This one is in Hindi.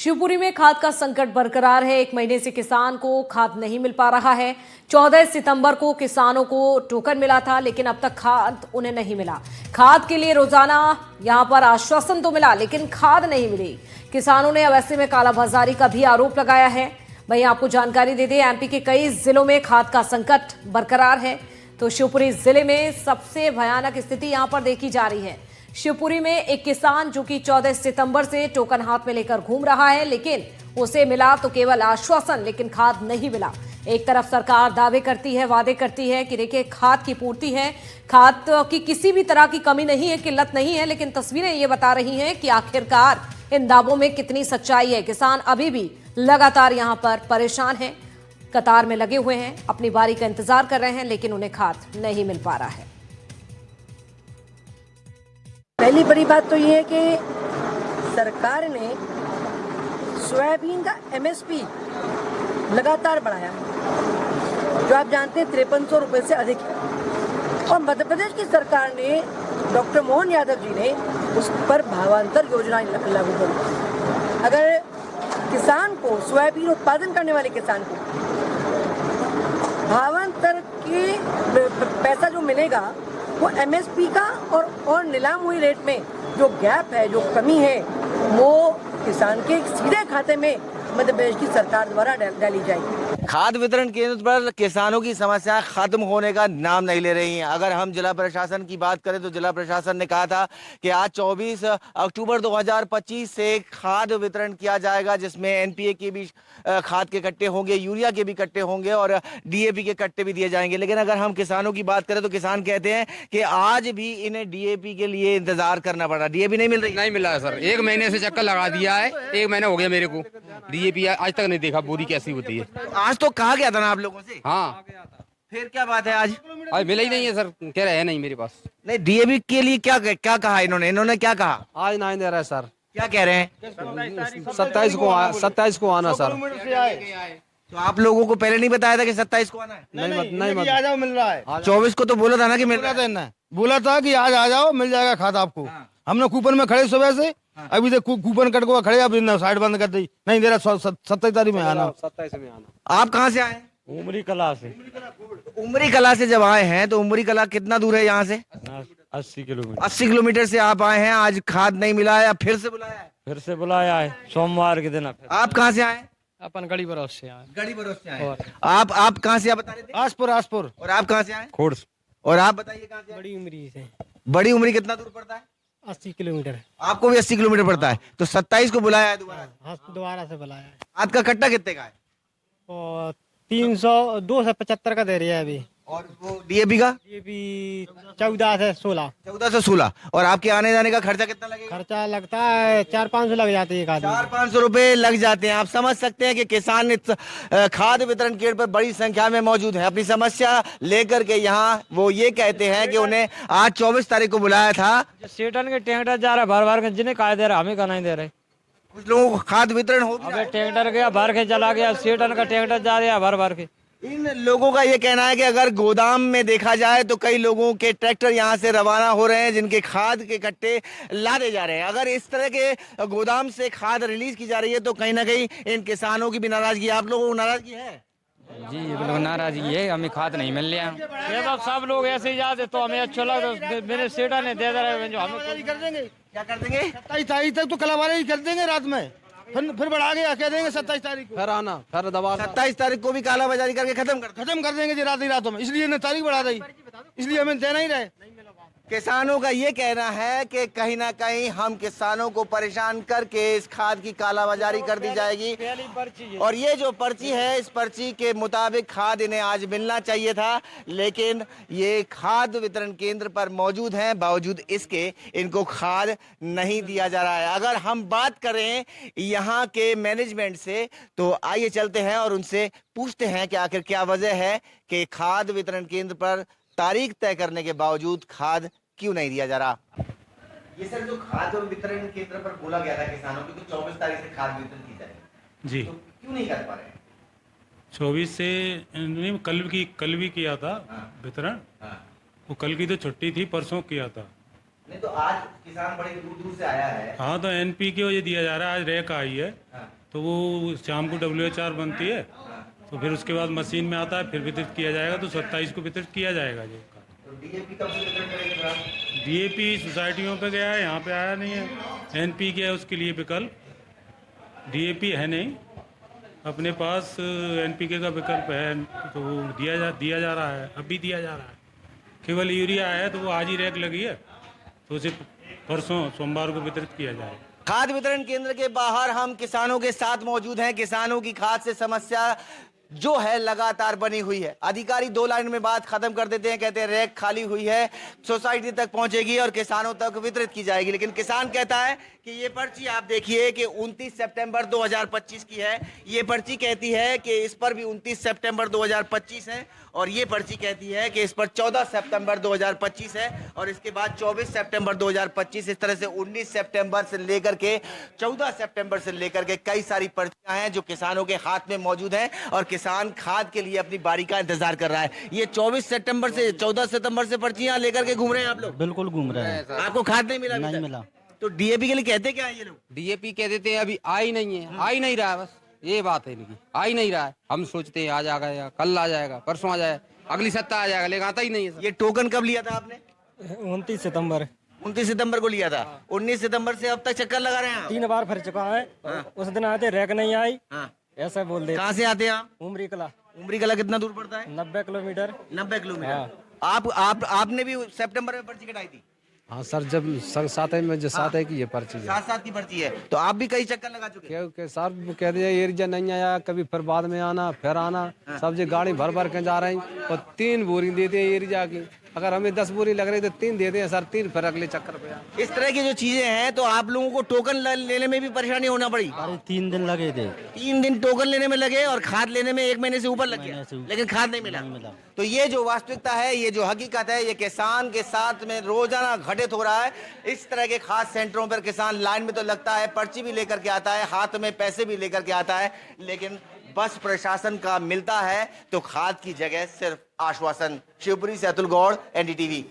शिवपुरी में खाद का संकट बरकरार है। 1 महीने से किसान को खाद नहीं मिल पा रहा है। 14 सितंबर को किसानों को टोकन मिला था, लेकिन अब तक खाद उन्हें नहीं मिला। खाद के लिए रोजाना यहां पर आश्वासन तो मिला, लेकिन खाद नहीं मिली। किसानों ने अब ऐसे में कालाबाजारी का भी आरोप लगाया है। वहीं आपको जानकारी दे दें, एमपी के कई जिलों में खाद का संकट बरकरार है, तो शिवपुरी जिले में सबसे भयानक स्थिति यहां पर देखी जा रही है। शिवपुरी में एक किसान जो कि 14 सितंबर से टोकन हाथ में लेकर घूम रहा है, लेकिन उसे मिला तो केवल आश्वासन, लेकिन खाद नहीं मिला। एक तरफ सरकार दावे करती है, वादे करती है कि देखिए खाद की पूर्ति है, खाद की किसी भी तरह की कमी नहीं है, किल्लत नहीं है, लेकिन तस्वीरें ये बता रही हैं कि आखिरकार इन दावों में कितनी सच्चाई है। किसान अभी भी लगातार यहां पर परेशान हैं, कतार में लगे हुए हैं, अपनी बारी का इंतजार कर रहे हैं, लेकिन उन्हें खाद नहीं मिल पा रहा है। पहली बड़ी बात तो ये है कि सरकार ने सोयाबीन का एमएसपी लगातार बढ़ाया है, जो आप जानते हैं 5300 रुपये से अधिक है। और मध्य प्रदेश की सरकार ने, डॉक्टर मोहन यादव जी ने उस पर भावांतर योजना लागू करी। अगर किसान को, सोयाबीन उत्पादन करने वाले किसान को भावांतर के पैसा जो मिलेगा वो एमएसपी का और नीलाम हुई रेट में जो गैप है, जो कमी है, वो किसान के सीधे खाते में मध्य प्रदेश की सरकार द्वारा डाली जाएगी। खाद वितरण केंद्र पर किसानों की समस्या खत्म होने का नाम नहीं ले रही हैं। अगर हम जिला प्रशासन की बात करें तो जिला प्रशासन ने कहा था कि आज 24 अक्टूबर 2025 से खाद वितरण किया जाएगा, जिसमें एनपीए के भी खाद के कट्टे होंगे, यूरिया के भी कट्टे होंगे और डीएपी के कट्टे भी दिए जाएंगे। लेकिन अगर हम किसानों की बात करें तो किसान कहते हैं कि आज भी इन्हें डीएपी के लिए इंतजार करना पड़ा। डीएपी नहीं मिल रही? नहीं मिला है सर, 1 महीने से चक्कर लगा दिया है, 1 महीना हो गया मेरे को। डीएपी आज तक नहीं देखा बोरी कैसी होती है। आज तो कहा गया था ना आप लोगों से? हाँ, फिर क्या बात है आज मिला ही नहीं है सर, कह रहे हैं नहीं मेरे पास। नहीं, डीएपी के लिए क्या क्या कहा इन्होंने क्या कहा? आज नहीं दे रहा है सर। क्या कह रहे हैं? 27 को आना सर। तो आप लोगों को पहले नहीं बताया था कि 27 को आना है? नहीं आ जाओ, मिल रहा है। 24 को तो बोला था ना कि मिल रहा है। बोला था कि आज आ जाओ, मिल जाएगा खाद आपको। हमने कूपन में खड़े सुबह से, अभी तक कूपन कट को खड़े, अभी साइड बंद कर दी। नहीं दे रहा, 27 तारीख में आना। 27 में आना। आप कहाँ से आए? उमरी कला से। उमरी कला से जब आए हैं तो उमरी कला कितना दूर है यहाँ से? 80 किलोमीटर। 80 किलोमीटर से आप आए हैं, आज खाद नहीं मिला है, फिर से बुलाया है? फिर से बुलाया है, सोमवार के दिन। आप कहाँ से आए? अपन गड़ी बरस से आए। गड़ी बरोस से आए। आप कहाँ से, आप बता रहे थे? आसपुर। और आप कहाँ से आए? खोड्स। और आप बताइए कहाँ से आए? बड़ी उमरी से। बड़ी उमरी कितना दूर पड़ता है? 80 किलोमीटर। आपको भी 80 किलोमीटर पड़ता है, तो 27 को बुलाया है दोबारा? हाँ, दोबारा से बुलाया है। खाद का कट्टा कितने का है? और 300 275 का दे रही है अभी। और वो डीएपी का ये भी 14 से 16। 14 से 16। और आपके आने जाने का खर्चा कितना लगेगा? खर्चा लगता है 400-500 लग जाती है एक आदमी। 400-500 रुपए लग जाते हैं। आप समझ सकते हैं कि किसान इस खाद वितरण केंद्र पर बड़ी संख्या में मौजूद है। अपनी समस्या लेकर के यहाँ वो ये कहते हैं कि उन्हें आज 24 तारीख को बुलाया था। सेटन के टैंकर जा रहा है भर भर के, जिन्हें कहा दे रहा हमें का नहीं दे रहे। कुछ लोगों को खाद वितरण हो भी रहा अबे है। टैंकर गया भर के चला गया, सेटन का टैंकर जा रहा है भर भर के। इन लोगों का ये कहना है कि अगर गोदाम में देखा जाए तो कई लोगों के ट्रैक्टर यहाँ से रवाना हो रहे हैं, जिनके खाद के कट्टे लादे जा रहे हैं। अगर इस तरह के गोदाम से खाद रिलीज की जा रही है तो कहीं ना कहीं इन किसानों की भी नाराजगी, आप लोगों को नाराजगी है? जी बिल्कुल नाराजगी है, हमें खाद नहीं मिल रहा। ये तो सब लोग ऐसे ही जाते तो हमें अच्छा लगता। मेरे सेटा ने दे रहे हैं जो हमें कर देंगे। क्या कर देंगे? 27 तारीख तक तो कलावारी कर देंगे रात में, फिर बढ़ा के कह देंगे 27 तारीख को फिर आना, फिर दबा 27 तारीख को भी कालाबाजारी करके खत्म कर देंगे जी रात ही रातों में। इसलिए ने तारीख बढ़ा दी, इसलिए हमें देना ही रहे। किसानों का ये कहना है कि कहीं ना कहीं हम किसानों को परेशान करके इस खाद की कालाबाजारी कर दी जाएगी। और ये जो पर्ची है, इस पर्ची के मुताबिक खाद इन्हें आज मिलना चाहिए था, लेकिन ये खाद वितरण केंद्र पर मौजूद हैं, बावजूद इसके इनको खाद नहीं दिया जा रहा है। अगर हम बात करें यहाँ के मैनेजमेंट से तो आइए चलते हैं और उनसे पूछते हैं कि आखिर क्या वजह है कि खाद वितरण केंद्र पर तारीख तय करने के बावजूद खाद क्यों नहीं दिया जा रहा। ये सर जो खाद वितरण केंद्र पर बोला गया था किसानों की, तो 24 तारीख से खाद वितरण की जाएगी जी, तो क्यों नहीं कर पा रहे? 24 से नहीं, कल भी किया था वितरण। वो कल की तो छुट्टी थी, परसों किया था। नहीं तो आज किसान बड़े दूर दूर से आया है। हाँ तो NPK ये दिया जा रहा है, आज रैक आई है तो वो शाम को WHR बनती है तो फिर उसके बाद मशीन में आता है, फिर वितरित किया जाएगा तो 27 को वितरित किया जाएगा जी। तो डीएपी कब से वितरण करेंगे आप? DAP सोसाइटियों पे गया है, यहाँ पे आया नहीं है। NPK है उसके लिए विकल्प, DAP है नहीं। अपने पास NPK का विकल्प है तो वो दिया जा रहा है, अभी दिया जा रहा है। केवल यूरिया है तो वो आज ही रैक लगी है तो उसे परसों सोमवार को वितरित किया जाएगा। खाद वितरण केंद्र के बाहर हम किसानों के साथ मौजूद हैं। किसानों की खाद से समस्या जो है लगातार बनी हुई है। अधिकारी 2 लाइन में बात खत्म कर देते हैं, कहते हैं रैक खाली हुई है, सोसाइटी तक पहुंचेगी और किसानों तक वितरित की जाएगी। लेकिन किसान कहता है कि ये पर्ची आप देखिए कि 29 सितंबर 2025 की है। ये पर्ची कहती है कि इस पर भी 29 सितंबर 2025 है और ये पर्ची कहती है कि इस पर 14 सितंबर 2025 है और इसके बाद 24 सितंबर 2025। इस तरह से 19 सितंबर से लेकर के 14 सितंबर से लेकर के कई सारी पर्चियां हैं जो किसानों के हाथ में मौजूद हैं और किसान खाद के लिए अपनी बारी का इंतजार कर रहा है। ये 24 सितंबर से 14 सितंबर से पर्चियां लेकर के घूम रहे हैं आप लोग? बिल्कुल घूम रहे हैं। आपको खाद नहीं मिला? नहीं मिला। तो डीएपी के लिए कहते क्या है ये लोग? DAP कह देते हैं अभी आ ही नहीं है, आ ही नहीं रहा है, बस ये बात है इनकी, आ ही नहीं रहा है। हम सोचते हैं आज आ जाएगा, कल आ जाएगा, परसों आ जाएगा, अगली सप्ताह आ जाएगा, लेकिन आता ही नहीं है। ये टोकन कब लिया था आपने? 29 सितंबर 29 सितंबर को लिया था। 19 सितंबर से अब तक चक्कर लगा रहे हैं आप? 3 बार फिर चुका है। उस दिन आए थे, रैक नहीं आई, हाँ। ऐसा बोल दे। कहाँ से आते हैं आप? उमरी कला उमरी कला कितना दूर पड़ता है? 90 किलोमीटर। 90 किलोमीटर। हाँ। आपने भी सितंबर में पर्ची कटाई थी? हाँ सर, जब सात में जो 7 है की ये पर्ची है, 7 की पर्ची है तो आप भी कई चक्कर लगा चुके हैं? क्योंकि सर कह दिया एरिया नहीं आया, कभी फिर बाद में आना, फिर आना, सब जी गाड़ी भर भर के जा रही और 3 बोरी देते हैं एरिया की। अगर हमें 10 बोरी लग रही तो 3 देते हैं सर, 3 फिर अगले चक्कर पे। इस तरह की जो चीजें हैं तो आप लोगों को टोकन लेने में भी परेशानी होना पड़ी? अरे 3 दिन लगे थे। 3 दिन टोकन लेने में लगे और खाद लेने में 1 महीने से ऊपर लग गया, लेकिन खाद नहीं मिला। तो ये जो वास्तविकता है, ये जो हकीकत है, ये किसान के साथ में रोजाना घटित हो रहा है। इस तरह के खाद सेंटरों पर किसान लाइन में तो लगता है, पर्ची भी लेकर के आता है, हाथ में पैसे भी लेकर के आता है, लेकिन बस प्रशासन का मिलता है तो खाद की जगह सिर्फ आश्वासन। शिवपुरी से अतुल गौड़, NDTV।